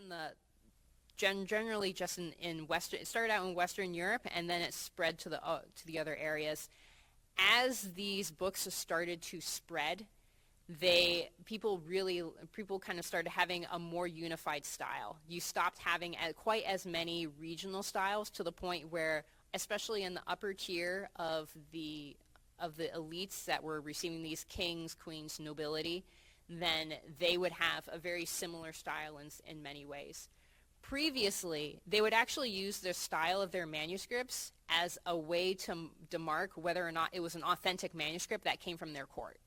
in the generally just in Western. It started out in Western Europe, and then it spread to the other areas. As these books started to spread, people kind of started having a more unified style. You stopped having quite as many regional styles, to the point where, especially in the upper tier of the elites that were receiving these kings, queens, nobility, then they would have a very similar style in many ways. Previously, they would actually use the style of their manuscripts as a way to demark whether or not it was an authentic manuscript that came from their court.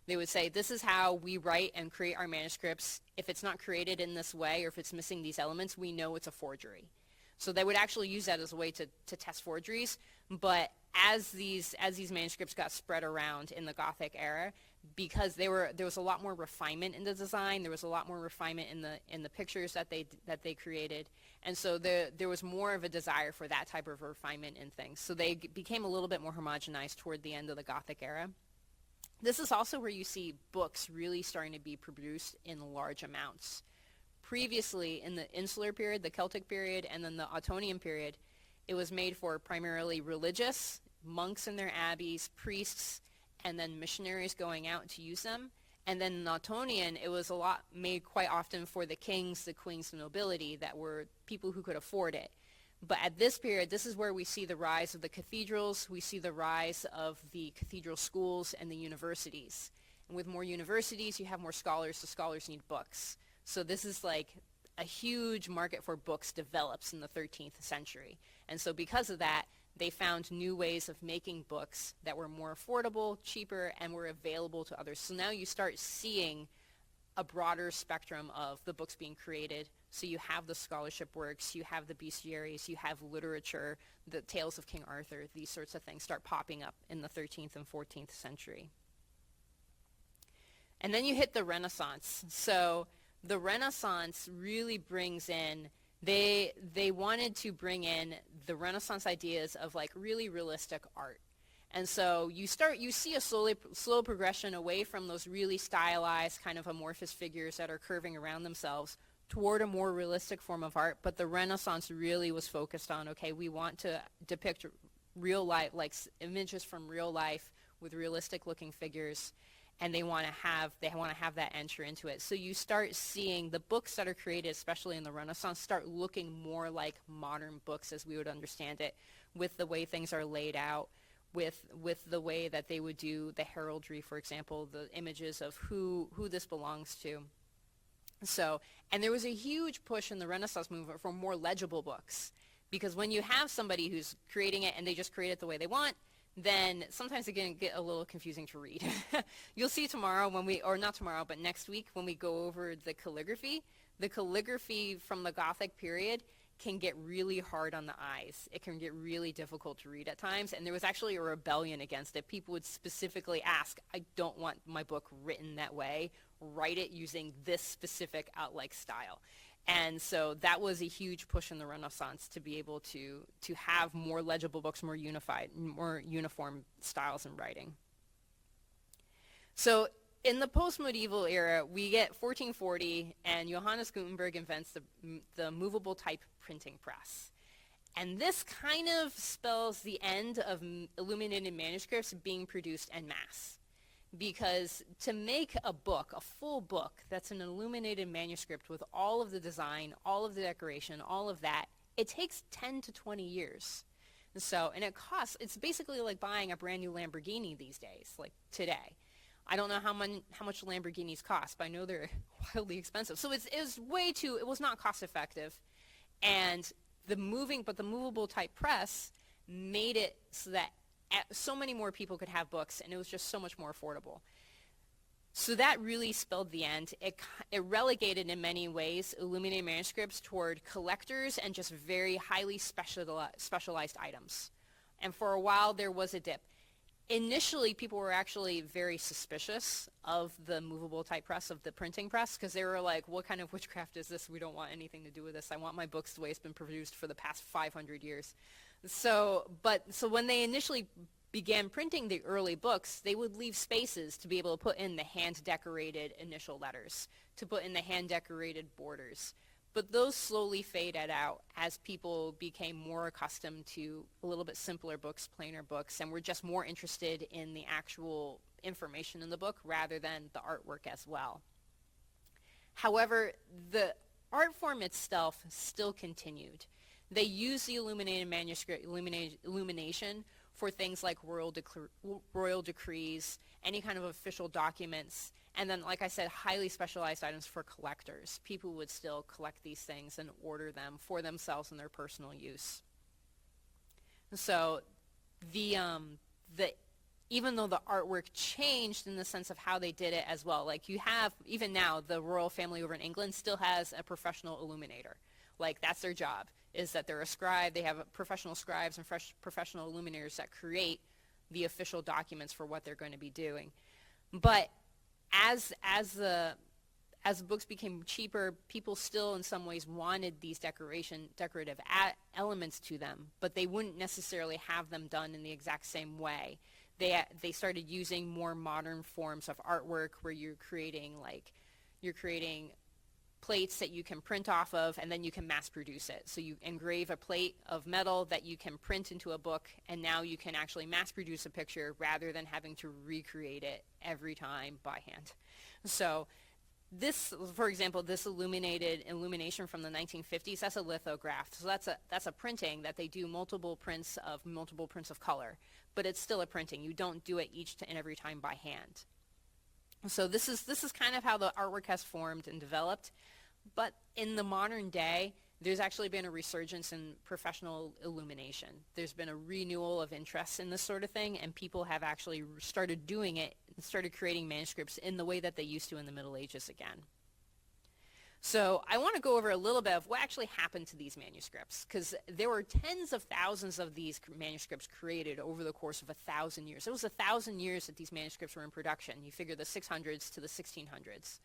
They would say, this is how we write and create our manuscripts. If it's not created in this way, or if it's missing these elements, we know it's a forgery. So they would actually use that as a way to test forgeries. But as these manuscripts got spread around in the Gothic era, because there was a lot more refinement in the design, there was a lot more refinement in the pictures that they created, and so there was more of a desire for that type of refinement in things. So they became a little bit more homogenized toward the end of the Gothic era. This is also where you see books really starting to be produced in large amounts. Previously, in the Insular period, the Celtic period, and then the Ottonian period, it was made for primarily religious, monks in their abbeys, priests, and then missionaries going out to use them. And then in Ottonian, it was a lot made quite often for the kings, the queens, the nobility, that were people who could afford it. But at this period, this is where we see the rise of the cathedrals, we see the rise of the cathedral schools and the universities. And with more universities, you have more scholars, so scholars need books. So this is like a huge market for books develops in the 13th century. And so because of that, they found new ways of making books that were more affordable, cheaper, and were available to others. So now you start seeing a broader spectrum of the books being created. So you have the scholarship works, you have the bestiaries, you have literature, the tales of King Arthur, these sorts of things start popping up in the 13th and 14th century. And then you hit the Renaissance. So the Renaissance really brings in, they wanted to bring in the Renaissance ideas of like really realistic art. And so you see a slow progression away from those really stylized kind of amorphous figures that are curving around themselves toward a more realistic form of art. But the Renaissance really was focused on, okay, we want to depict real life, like images from real life with realistic looking figures. And they want to have that enter into it. So you start seeing the books that are created, especially in the Renaissance, start looking more like modern books as we would understand it, with the way things are laid out, with the way that they would do the heraldry, for example, the images of who this belongs to. So, and there was a huge push in the Renaissance movement for more legible books, because when you have somebody who's creating it and they just create it the way they want, then sometimes it can get a little confusing to read. You'll see tomorrow or not tomorrow, but next week when we go over the calligraphy from the Gothic period can get really hard on the eyes. It can get really difficult to read at times, and there was actually a rebellion against it. People would specifically ask, I don't want my book written that way. Write it using this specific out-like style. And so that was a huge push in the Renaissance to be able to have more legible books, more unified, more uniform styles in writing. So in the post-medieval era, we get 1440, and Johannes Gutenberg invents the movable type printing press. And this kind of spells the end of illuminated manuscripts being produced en masse. Because to make a book, a full book, that's an illuminated manuscript with all of the design, all of the decoration, all of that, it takes 10 to 20 years. And it costs, it's basically like buying a brand new Lamborghini these days, like today. I don't know how much Lamborghinis cost, but I know they're wildly expensive. So it was not cost effective. And the movable type press made it so that so many more people could have books, and it was just so much more affordable. So that really spelled the end. It relegated in many ways illuminated manuscripts toward collectors and just very highly specialized items. And for a while there was a dip. Initially, people were actually very suspicious of the movable type press, of the printing press, because they were like, what kind of witchcraft is this? We don't want anything to do with this. I want my books the way it's been produced for the past 500 years. So when they initially began printing the early books, they would leave spaces to be able to put in the hand-decorated initial letters, to put in the hand-decorated borders. But those slowly faded out as people became more accustomed to a little bit simpler books, plainer books, and were just more interested in the actual information in the book rather than the artwork as well. However, the art form itself still continued. They used the Illuminated Manuscript illumination for things like royal decrees, any kind of official documents, and then, like I said, highly specialized items for collectors. People would still collect these things and order them for themselves in their personal use. So even though the artwork changed in the sense of how they did it as well, like you have, even now, the royal family over in England still has a professional illuminator. Like, that's their job, is that they're a scribe. They have professional scribes and professional illuminators that create the official documents for what they're going to be doing. But as the books became cheaper, people still in some ways wanted these decorative elements to them, but they wouldn't necessarily have them done in the exact same way. They started using more modern forms of artwork where you're creating plates that you can print off of, and then you can mass produce it. So you engrave a plate of metal that you can print into a book, and now you can actually mass produce a picture rather than having to recreate it every time by hand. So this, for example, this illumination from the 1950s, that's a lithograph. So that's a printing that they do multiple prints of color, but it's still a printing. You don't do it each and every time by hand. So this is kind of how the artwork has formed and developed. But in the modern day, there's actually been a resurgence in professional illumination. There's been a renewal of interest in this sort of thing, and people have actually started doing it and started creating manuscripts in the way that they used to in the Middle Ages again. So I want to go over a little bit of what actually happened to these manuscripts, because there were tens of thousands of these manuscripts created over the course of 1,000 years. It was 1,000 years that these manuscripts were in production. You figure the 600s to the 1600s.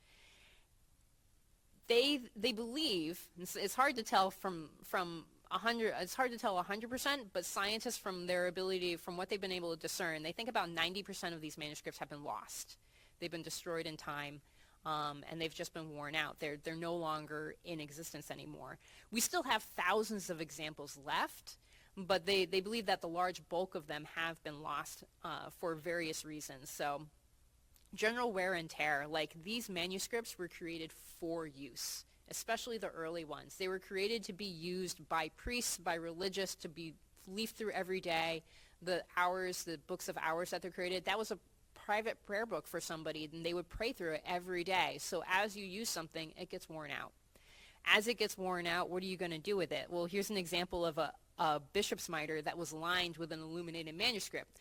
They believe, it's hard to tell from 100, it's hard to tell 100%, but scientists, from their ability, from what they've been able to discern, they think about 90% of these manuscripts have been lost. They've been destroyed in time. And they've just been worn out. They're no longer in existence anymore. We still have thousands of examples left, but they believe that the large bulk of them have been lost for various reasons. So general wear and tear, like these manuscripts were created for use, especially the early ones. They were created to be used by priests, by religious, to be leafed through every day. The books of hours that they're created, that was a private prayer book for somebody, and they would pray through it every day. So as you use something, it gets worn out. As it gets worn out, what are you going to do with it? Well, here's an example of a bishop's mitre that was lined with an illuminated manuscript.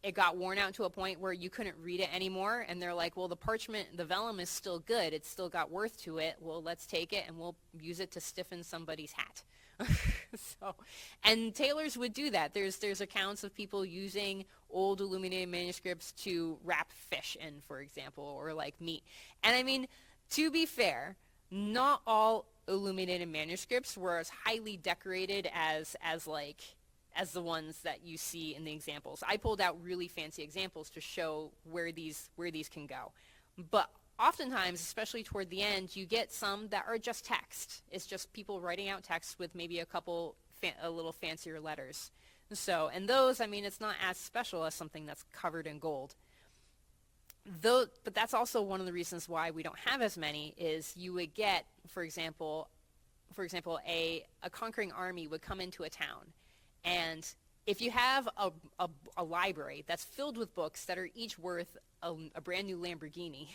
It got worn out to a point where you couldn't read it anymore, and they're like, well, the parchment, the vellum is still good. It's still got worth to it. Well, let's take it and we'll use it to stiffen somebody's hat. And tailors would do that. There's accounts of people using old illuminated manuscripts to wrap fish in, for example, or like meat. And I mean, to be fair, not all illuminated manuscripts were as highly decorated as the ones that you see in the examples. I pulled out really fancy examples to show where these can go. But oftentimes, especially toward the end, you get some that are just text. It's just people writing out text with maybe a little fancier letters. So, and those, I mean, it's not as special as something that's covered in gold. But that's also one of the reasons why we don't have as many, is you would get, for example, a conquering army would come into a town, and if you have a library that's filled with books that are each worth a brand new Lamborghini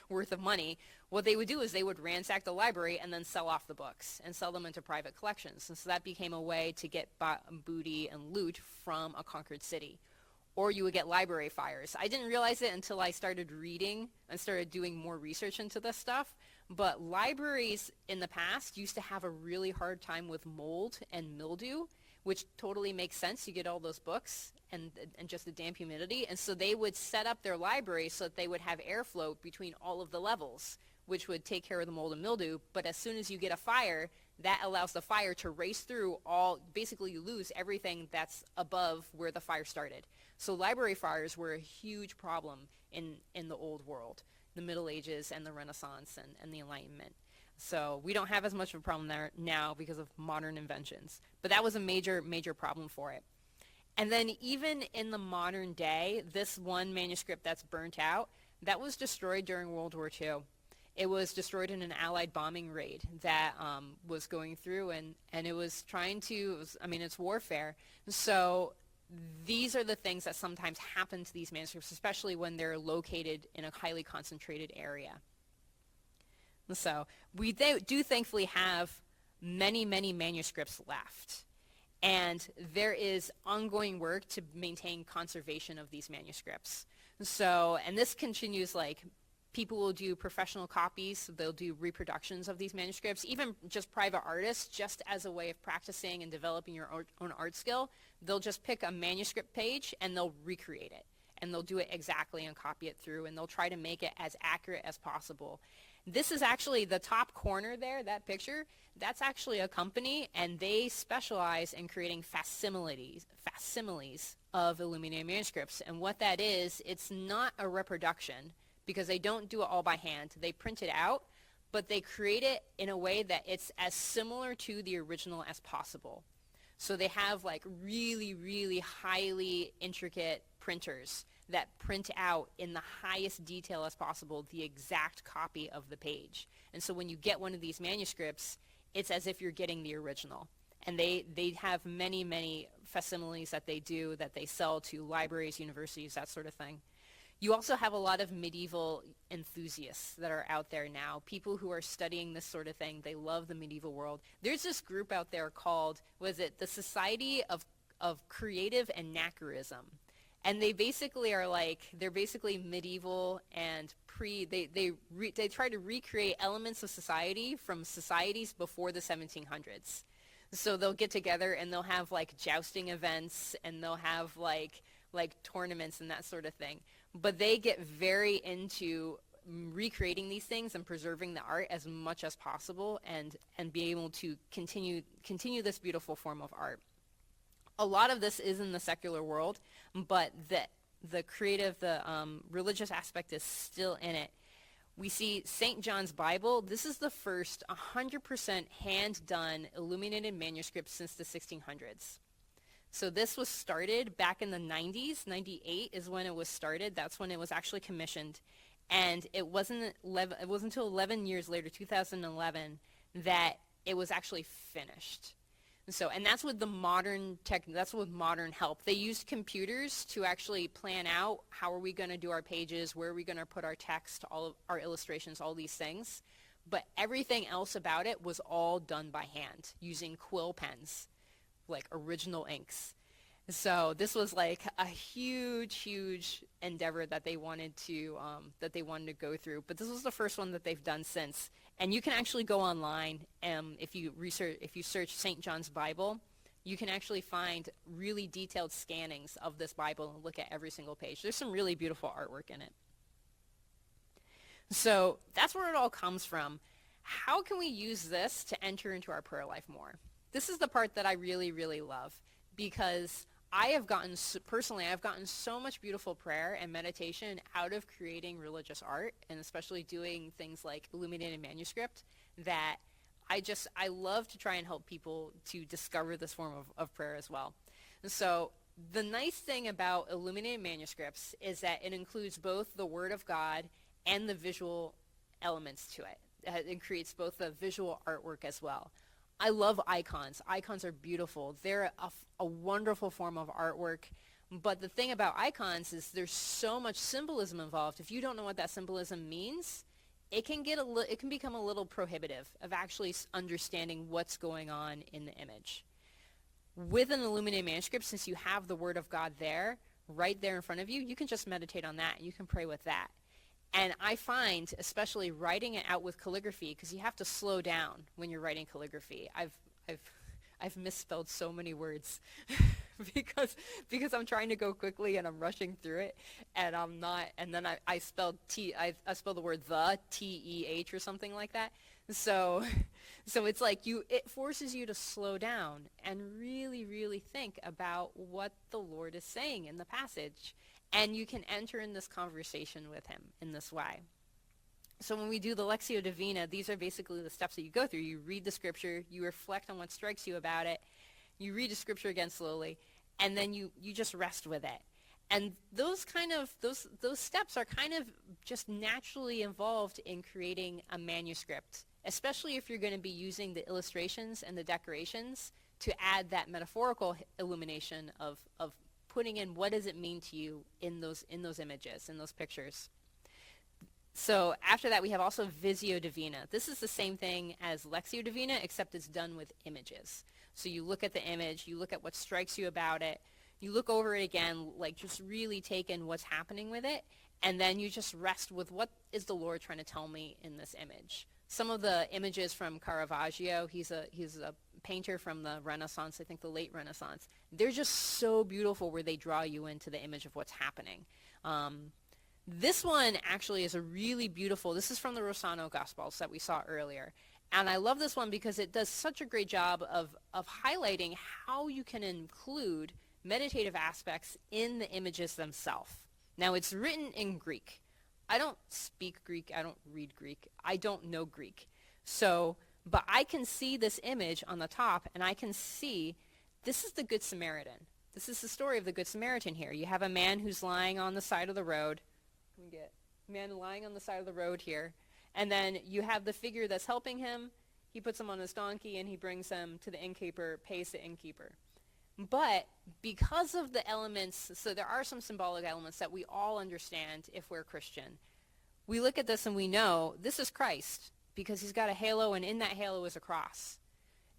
worth of money, what they would do is they would ransack the library and then sell off the books and sell them into private collections. And so that became a way to get booty and loot from a conquered city. Or you would get library fires. I didn't realize it until I started reading and started doing more research into this stuff. But libraries in the past used to have a really hard time with mold and mildew, which totally makes sense. You get all those books and just the damp humidity. And so they would set up their library so that they would have airflow between all of the levels, which would take care of the mold and mildew. But as soon as you get a fire, that allows the fire to race through basically you lose everything that's above where the fire started. So library fires were a huge problem in the old world, the Middle Ages and the Renaissance and the Enlightenment. So we don't have as much of a problem there now because of modern inventions. But that was a major, major problem for it. And then even in the modern day, this one manuscript that's burnt out, that was destroyed during World War II. It was destroyed in an Allied bombing raid that was going through, and it was trying to, it's warfare. So these are the things that sometimes happen to these manuscripts, especially when they're located in a highly concentrated area. So we do thankfully have many, many manuscripts left. And there is ongoing work to maintain conservation of these manuscripts. So, and this continues, like, people will do professional copies, they'll do reproductions of these manuscripts, even just private artists, just as a way of practicing and developing your own art skill. They'll just pick a manuscript page and they'll recreate it. And they'll do it exactly and copy it through, and they'll try to make it as accurate as possible. This is actually the top corner there, that picture. That's actually a company, and they specialize in creating facsimiles of illuminated manuscripts. And what that is, it's not a reproduction, because they don't do it all by hand. They print it out, but they create it in a way that it's as similar to the original as possible. So they have like really, really highly intricate printers that print out in the highest detail as possible the exact copy of the page. And so when you get one of these manuscripts, it's as if you're getting the original. And they have many, many facsimiles that they do, that they sell to libraries, universities, that sort of thing. You also have a lot of medieval enthusiasts that are out there now, people who are studying this sort of thing. They love the medieval world. There's this group out there called, the Society of Creative Anachronism. And they basically are they're basically medieval and they try to recreate elements of society from societies before the 1700s. So they'll get together and they'll have like jousting events, and they'll have like tournaments and that sort of thing. But they get very into recreating these things and preserving the art as much as possible, and be able to continue this beautiful form of art. A lot of this is in the secular world, but the creative, religious aspect is still in it. We see St. John's Bible. This is the first 100% hand-done illuminated manuscript since the 1600s. So this was started back in the 90s. 98 is when it was started. That's when it was actually commissioned. And it wasn't until 11 years later, 2011, that it was actually finished. So, and that's with the modern that's with modern help. They used computers to actually plan out how are we going to do our pages, where are we going to put our text, all of our illustrations, all these things. But everything else about it was all done by hand using quill pens, like original inks. So this was like a huge, huge endeavor that they wanted to go through. But this was the first one that they've done since. And you can actually go online, if you search St. John's Bible, you can actually find really detailed scannings of this Bible and look at every single page. There's some really beautiful artwork in it. So that's where it all comes from. How can we use this to enter into our prayer life more? This is the part that I really, really love, because I've gotten so much beautiful prayer and meditation out of creating religious art, and especially doing things like illuminated manuscript, that I love to try and help people to discover this form of prayer as well. And so the nice thing about illuminated manuscripts is that it includes both the Word of God and the visual elements to it. It creates both the visual artwork as well. I love icons. Icons are beautiful. They're a wonderful form of artwork. But the thing about icons is there's so much symbolism involved. If you don't know what that symbolism means, it can become a little prohibitive of actually understanding what's going on in the image. With an illuminated manuscript, since you have the Word of God there, right there in front of you, you can just meditate on that. You can pray with that. And I find, especially writing it out with calligraphy, because you have to slow down when you're writing calligraphy. I've misspelled so many words because I'm trying to go quickly and I'm rushing through it, and I'm not. And then I spelled I spelled the word TEH or something like that. So it's like it forces you to slow down and really, really think about what the Lord is saying in the passage. And you can enter in this conversation with him in this way. So when we do the Lectio Divina, these are basically the steps that you go through. You read the scripture, you reflect on what strikes you about it, you read the scripture again slowly, and then you just rest with it. And those steps are kind of just naturally involved in creating a manuscript, especially if you're going to be using the illustrations and the decorations to add that metaphorical illumination of putting in what does it mean to you in those images, in those pictures. So after that, we have also Visio Divina. This is the same thing as Lectio Divina, except it's done with images. So you look at the image, you look at what strikes you about it, you look over it again, like just really take in what's happening with it, and then you just rest with what is the Lord trying to tell me in this image. Some of the images from Caravaggio, he's a painter from the Renaissance, I think the late Renaissance. They're just so beautiful where they draw you into the image of what's happening. This one actually is a really beautiful, this is from the Rossano Gospels that we saw earlier. And I love this one because it does such a great job of highlighting how you can include meditative aspects in the images themselves. Now, it's written in Greek. I don't speak Greek. I don't read Greek. I don't know Greek. So, but I can see this image on the top, and I can see this is the Good Samaritan. This is the story of the Good Samaritan here. You have a man who's lying on the side of the road. Let me get a man lying on the side of the road here. And then you have the figure that's helping him. He puts him on his donkey, and he brings him to the innkeeper, pays the innkeeper. But because of the elements, so there are some symbolic elements that we all understand if we're Christian. We look at this and we know this is Christ because he's got a halo, and in that halo is a cross.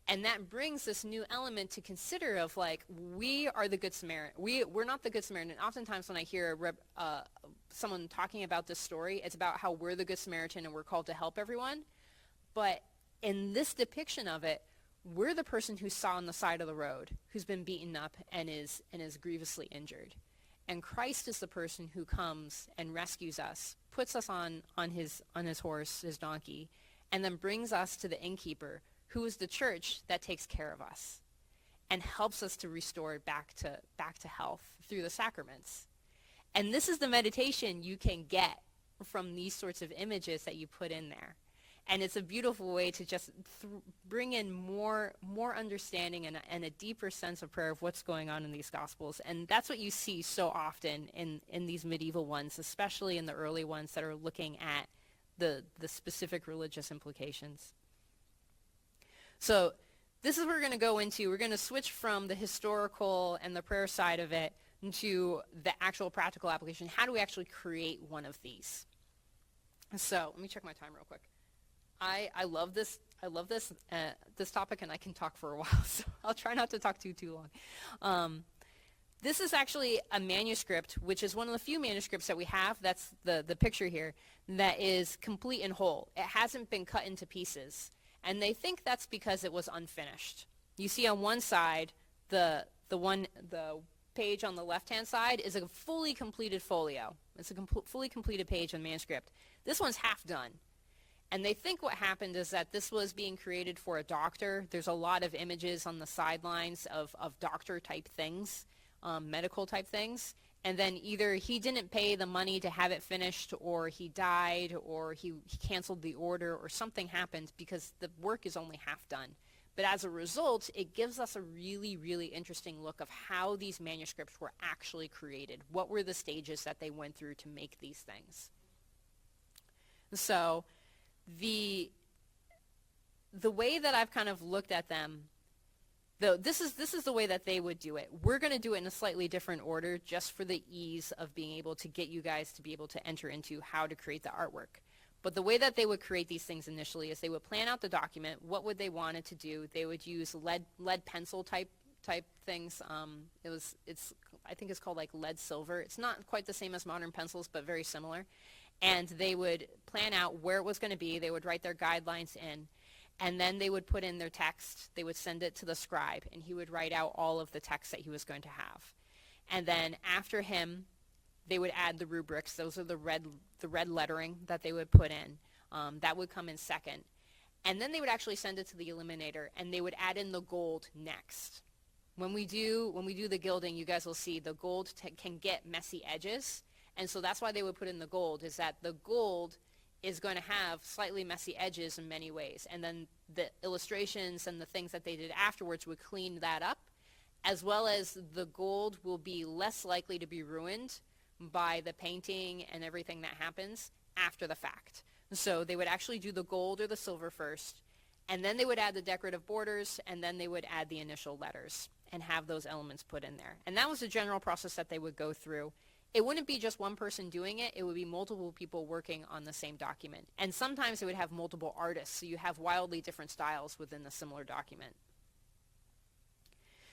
And that brings this new element to consider of like, we are the Good Samaritan. We're not the Good Samaritan. Oftentimes when I hear someone talking about this story, it's about how we're the Good Samaritan and we're called to help everyone. But in this depiction of it, we're the person who saw on the side of the road, who's been beaten up and is grievously injured. And Christ is the person who comes and rescues us, puts us on his horse, his donkey, and then brings us to the innkeeper, who is the church that takes care of us and helps us to restore back to health through the sacraments. And this is the meditation you can get from these sorts of images that you put in there. And it's a beautiful way to just bring in more understanding and a deeper sense of prayer of what's going on in these Gospels. And that's what you see so often in these medieval ones, especially in the early ones that are looking at the specific religious implications. So this is what we're going to go into. We're going to switch from the historical and the prayer side of it into the actual practical application. How do we actually create one of these? So let me check my time real quick. I love this. I love this topic, and I can talk for a while, so I'll try not to talk too long. This is actually a manuscript, which is one of the few manuscripts that we have. That's the picture here, that is complete and whole. It hasn't been cut into pieces, and they think that's because it was unfinished. You see on one side, the page on the left-hand side is a fully completed folio. It's a fully completed page on manuscript. This one's half done. And they think what happened is that this was being created for a doctor. There's a lot of images on the sidelines of doctor-type things, medical-type things. And then either he didn't pay the money to have it finished, or he died, or he canceled the order, or something happened because the work is only half done. But as a result, it gives us a really, really interesting look of how these manuscripts were actually created. What were the stages that they went through to make these things? So the way that I've kind of looked at them, though, this is the way that they would do it. We're going to do it in a slightly different order just for the ease of being able to get you guys to be able to enter into how to create the artwork. But the way that they would create these things initially is they would plan out the document. What would they want it to do? They would use lead pencil type things. I think it's called like lead silver. It's not quite the same as modern pencils, but very similar. And they would plan out where it was going to be. They would write their guidelines in, and then they would put in their text. They would send it to the scribe, and he would write out all of the text that he was going to have. And then after him, they would add the rubrics. Those are the red lettering that they would put in. That would come in second. And then they would actually send it to the illuminator, and they would add in the gold next. When we do the gilding, you guys will see the gold can get messy edges. And so that's why they would put in the gold, is that the gold is going to have slightly messy edges in many ways. And then the illustrations and the things that they did afterwards would clean that up, as well as the gold will be less likely to be ruined by the painting and everything that happens after the fact. So they would actually do the gold or the silver first, and then they would add the decorative borders, and then they would add the initial letters and have those elements put in there. And that was the general process that they would go through. It wouldn't be just one person doing it. It would be multiple people working on the same document. And sometimes they would have multiple artists, so you have wildly different styles within a similar document.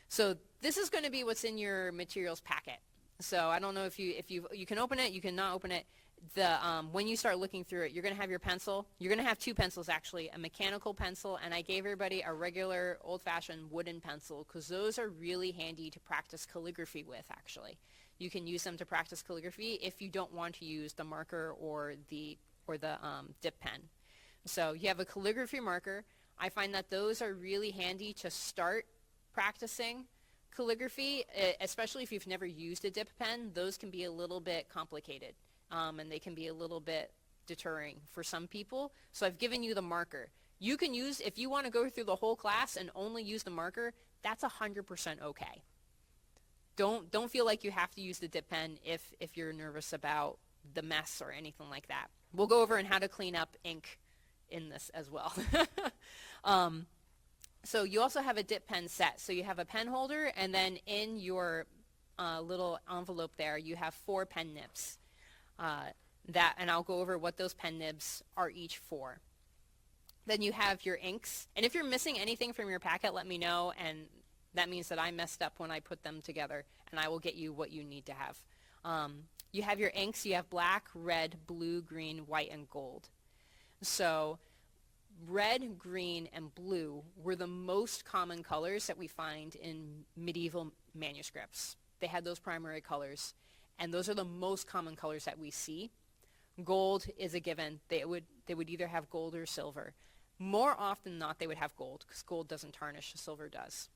So this is going to be what's in your materials packet. So I don't know if you can open it, you cannot open it. When you start looking through it, you're going to have your pencil. You're going to have two pencils, actually, a mechanical pencil, and I gave everybody a regular old-fashioned wooden pencil because those are really handy to practice calligraphy with, actually. You can use them to practice calligraphy if you don't want to use the marker or the dip pen. So you have a calligraphy marker. I find that those are really handy to start practicing calligraphy, especially if you've never used a dip pen. Those can be a little bit complicated. And they can be a little bit deterring for some people. So I've given you the marker. You can use, if you want to go through the whole class and only use the marker, that's 100% okay. Don't feel like you have to use the dip pen if you're nervous about the mess or anything like that. We'll go over on how to clean up ink in this as well. So you also have a dip pen set. So you have a pen holder, and then in your little envelope there, you have 4 pen nibs. And I'll go over what those pen nibs are each for. Then you have your inks, and if you're missing anything from your packet, let me know, and that means that I messed up when I put them together, and I will get you what you need to have. You have your inks. You have black, red, blue, green, white, and gold. So red, green, and blue were the most common colors that we find in medieval manuscripts. They had those primary colors. And those are the most common colors that we see. Gold is a given. They would either have gold or silver. More often than not, they would have gold because gold doesn't tarnish, silver does.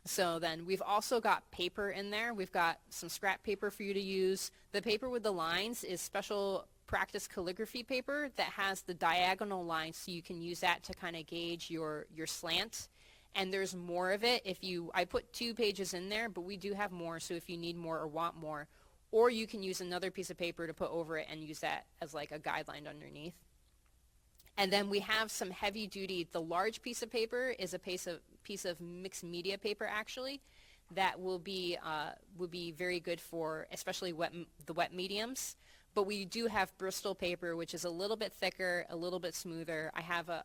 So then we've also got paper in there. We've got some scrap paper for you to use. The paper with the lines is special practice calligraphy paper that has the diagonal lines, so you can use that to kind of gauge your slant. And there's more of it. I put 2 pages in there, but we do have more, so if you need more or want more, or you can use another piece of paper to put over it and use that as like a guideline underneath. And then we have some heavy duty. The large piece of paper is a piece of mixed media paper, actually, that will be very good for especially the wet mediums. But we do have Bristol paper, which is a little bit thicker, a little bit smoother. I have a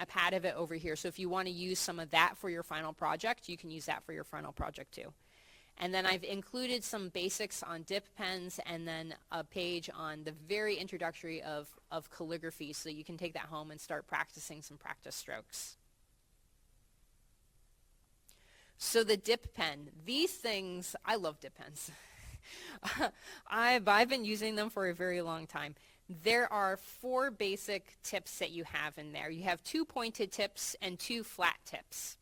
pad of it over here. So if you want to use some of that for your final project, you can use that for your final project too. And then I've included some basics on dip pens and then a page on the very introductory of calligraphy, so you can take that home and start practicing some practice strokes. So the dip pen, these things, I love dip pens. I've been using them for a very long time. There are 4 basic tips that you have in there. You have 2 pointed tips and 2 flat tips.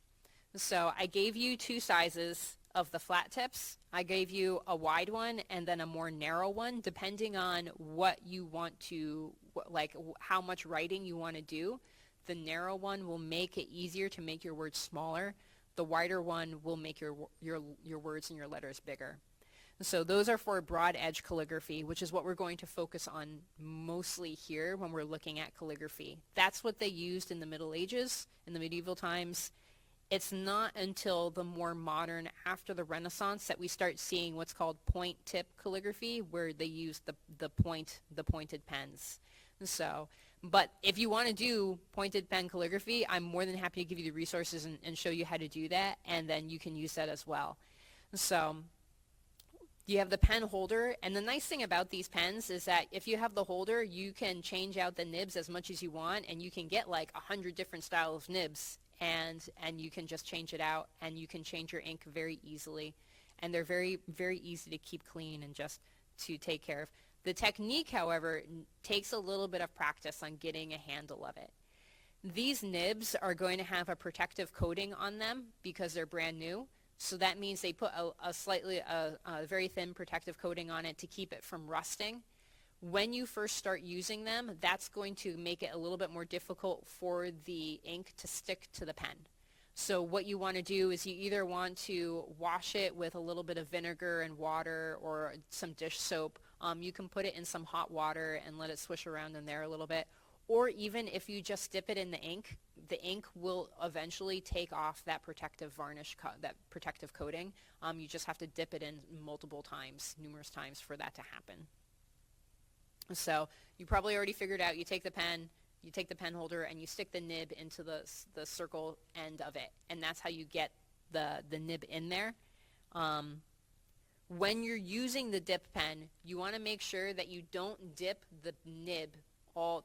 So I gave you 2 sizes of the flat tips. I gave you a wide one and then a more narrow one, depending on what you want to, like how much writing you want to do. The narrow one will make it easier to make your words smaller. The wider one will make your words and your letters bigger. So those are for broad edge calligraphy, which is what we're going to focus on mostly here when we're looking at calligraphy. That's what they used in the Middle Ages, in the medieval times. It's not until the more modern, after the Renaissance, that we start seeing what's called point tip calligraphy, where they use the pointed pens. So, but if you want to do pointed pen calligraphy, I'm more than happy to give you the resources and show you how to do that, and then you can use that as well. So you have the pen holder, and the nice thing about these pens is that if you have the holder, you can change out the nibs as much as you want, and you can get like 100 different styles of nibs, and you can just change it out, and you can change your ink very easily, and they're very, very easy to keep clean and just to take care of. The technique, however, takes a little bit of practice on getting a handle of it. These nibs are going to have a protective coating on them because they're brand new. So that means they put a very thin protective coating on it to keep it from rusting. When you first start using them, that's going to make it a little bit more difficult for the ink to stick to the pen. So what you want to do is you either want to wash it with a little bit of vinegar and water or some dish soap. You can put it in some hot water and let it swish around in there a little bit. Or even if you just dip it in the ink will eventually take off that protective varnish, that protective coating. You just have to dip it in multiple times, numerous times for that to happen. So you probably already figured out, you take the pen holder and you stick the nib into the circle end of it, and that's how you get the nib in there. When you're using the dip pen, you want to make sure that you don't dip the nib,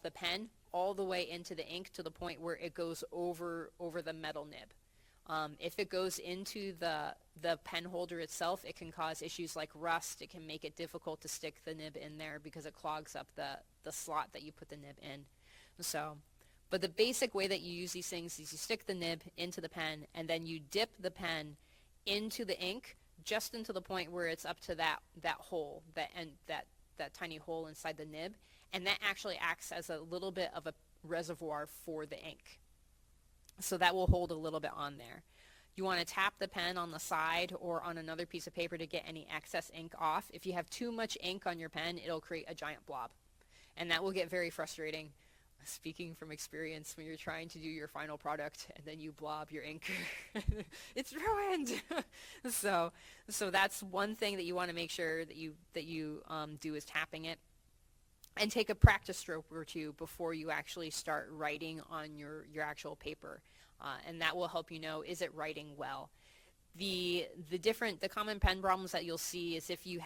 the pen, all the way into the ink to the point where it goes over the metal nib. If it goes into the pen holder itself, it can cause issues like rust. It can make it difficult to stick the nib in there because it clogs up the slot that you put the nib in. So, but the basic way that you use these things is you stick the nib into the pen and then you dip the pen into the ink just into the point where it's up to that hole, that tiny hole inside the nib, and that actually acts as a little bit of a reservoir for the ink. So that will hold a little bit on there. You want to tap the pen on the side or on another piece of paper to get any excess ink off. If you have too much ink on your pen, it'll create a giant blob, and that will get very frustrating. Speaking from experience, when you're trying to do your final product and then you blob your ink, it's ruined. So that's one thing that you want to make sure that you do is tapping it, and take a practice stroke or two before you actually start writing on your actual paper, and that will help you know, is it writing well. The common pen problems that you'll see is if you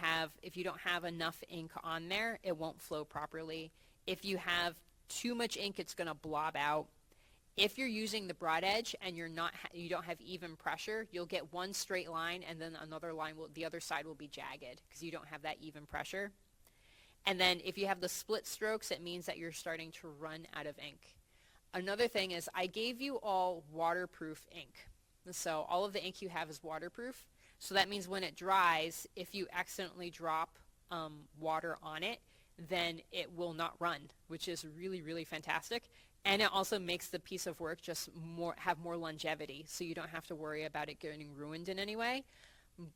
don't have enough ink on there, it won't flow properly. If you have too much ink, it's going to blob out. If you're using the broad edge and you don't have even pressure, you'll get one straight line, and then another line the other side will be jagged because you don't have that even pressure. And then if you have the split strokes, it means that you're starting to run out of ink. Another thing is, I gave you all waterproof ink. So all of the ink you have is waterproof. So that means when it dries, if you accidentally drop water on it, then it will not run, which is really, really fantastic. And it also makes the piece of work just have more longevity, so you don't have to worry about it getting ruined in any way.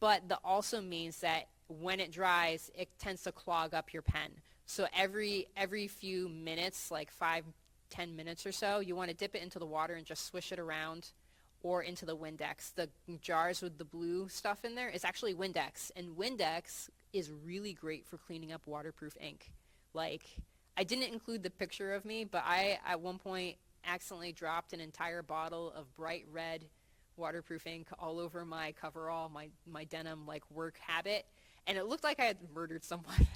But that also means that when it dries, it tends to clog up your pen. So every few minutes, like 5-10 minutes or so, you want to dip it into the water and just swish it around, or into the Windex. The jars with the blue stuff in there is actually Windex, and Windex is really great for cleaning up waterproof ink. Like, I didn't include the picture of me, but I at one point accidentally dropped an entire bottle of bright red waterproof ink all over my coverall, my denim like work habit, and it looked like I had murdered someone.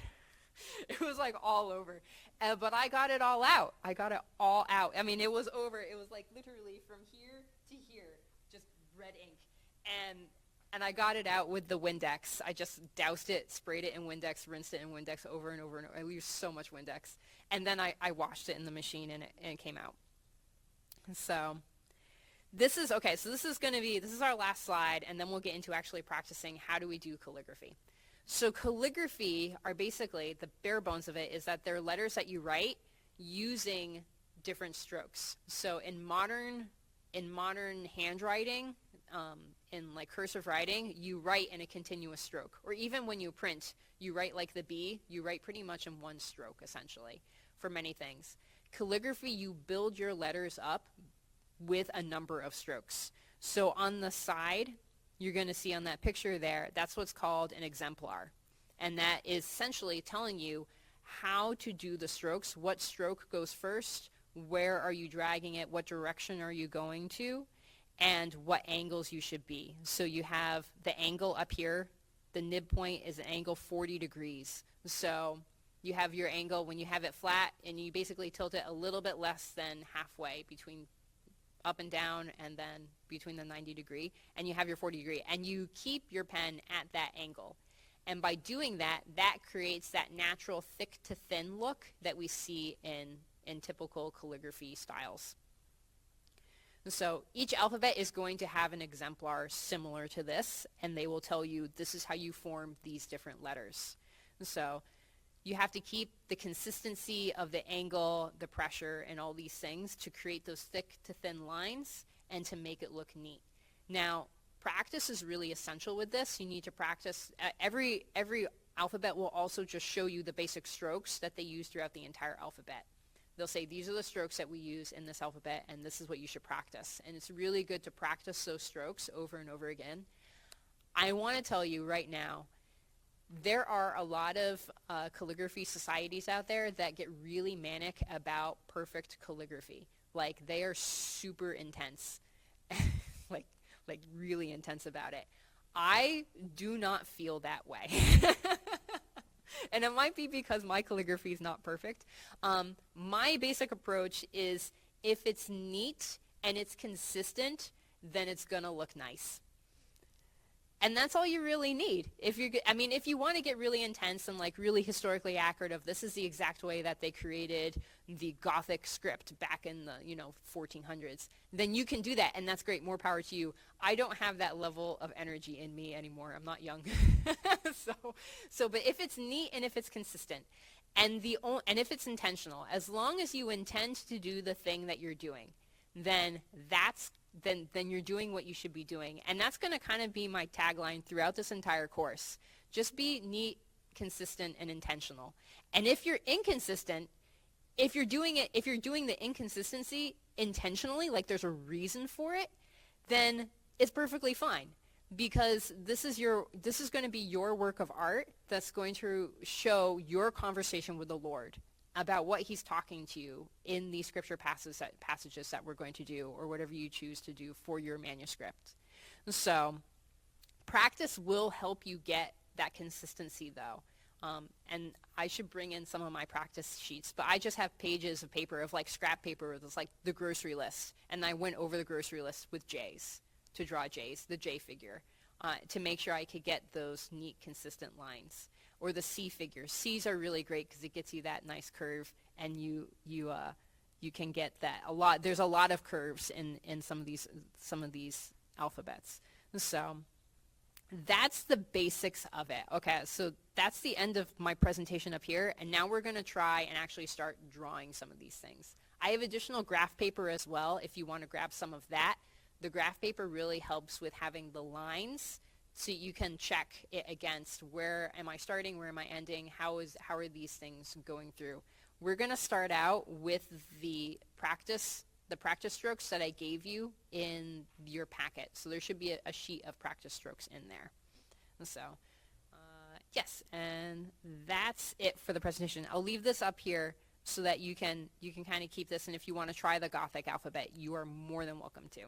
It was like all over, but I got it all out. I mean, it was over. It was like literally from here to here, just red ink, and I got it out with the Windex. I just doused it, sprayed it in Windex, rinsed it in Windex over and over and over. I used so much Windex. And then I washed it in the machine, and it came out. So this is our last slide, and then we'll get into actually practicing how do we do calligraphy. So calligraphy are basically, the bare bones of it is that they're letters that you write using different strokes. So in modern handwriting, in like cursive writing, you write in a continuous stroke. Or even when you print, you write like the B, you write pretty much in one stroke, essentially, for many things. Calligraphy, you build your letters up with a number of strokes. So on the side, you're going to see on that picture there, that's what's called an exemplar. And that is essentially telling you how to do the strokes, what stroke goes first, where are you dragging it, what direction are you going to, and what angles you should be. So you have the angle up here. The nib point is an angle 40 degrees. So you have your angle when you have it flat, and you basically tilt it a little bit less than halfway between up and down, and then between the 90 degree, and you have your 40 degree, and you keep your pen at that angle. And by doing that, that creates that natural thick to thin look that we see in typical calligraphy styles. So each alphabet is going to have an exemplar similar to this, and they will tell you this is how you form these different letters. So You have to keep the consistency of the angle, the pressure, and all these things to create those thick to thin lines and to make it look neat. Now, practice is really essential with this. You need to practice. Every alphabet will also just show you the basic strokes that they use throughout the entire alphabet. They'll say, these are the strokes that we use in this alphabet, and this is what you should practice. And it's really good to practice those strokes over and over again. I want to tell you right now, there are a lot of calligraphy societies out there that get really manic about perfect calligraphy. Like, they are super intense, like really intense about it. I do not feel that way. And it might be because my calligraphy is not perfect. My basic approach is, if it's neat and it's consistent, then it's going to look nice. And that's all you really need. If you want to get really intense and like really historically accurate of this is the exact way that they created the Gothic script back in the 1400s, then you can do that, and that's great. More power to you. I don't have that level of energy in me anymore. I'm not young. But if it's neat and if it's consistent, and if it's intentional, as long as you intend to do the thing that you're doing, then you're doing what you should be doing. And that's going to kind of be my tagline throughout this entire course. Just be neat, consistent, and intentional. And if you're inconsistent, if you're doing the inconsistency intentionally, like there's a reason for it, then it's perfectly fine, because this is going to be your work of art that's going to show your conversation with the Lord about what he's talking to you in these scripture passages that we're going to do, or whatever you choose to do for your manuscript. So practice will help you get that consistency, though. And I should bring in some of my practice sheets, but I just have pages of paper, of like scrap paper with like the grocery list, and I went over the grocery list with J's to draw J's, the J figure, to make sure I could get those neat, consistent lines. Or the C figures. C's are really great because it gets you that nice curve, and you can get that a lot. There's a lot of curves in some of these alphabets. So that's the basics of it. Okay, so that's the end of my presentation up here, and now we're going to try and actually start drawing some of these things. I have additional graph paper as well if you want to grab some of that. The graph paper really helps with having the lines, so you can check it against where am I starting, where am I ending, how are these things going through. We're going to start out with the practice strokes that I gave you in your packet. So there should be a sheet of practice strokes in there. So yes, and that's it for the presentation. I'll leave this up here so that you can kind of keep this, and if you want to try the Gothic alphabet, you are more than welcome to.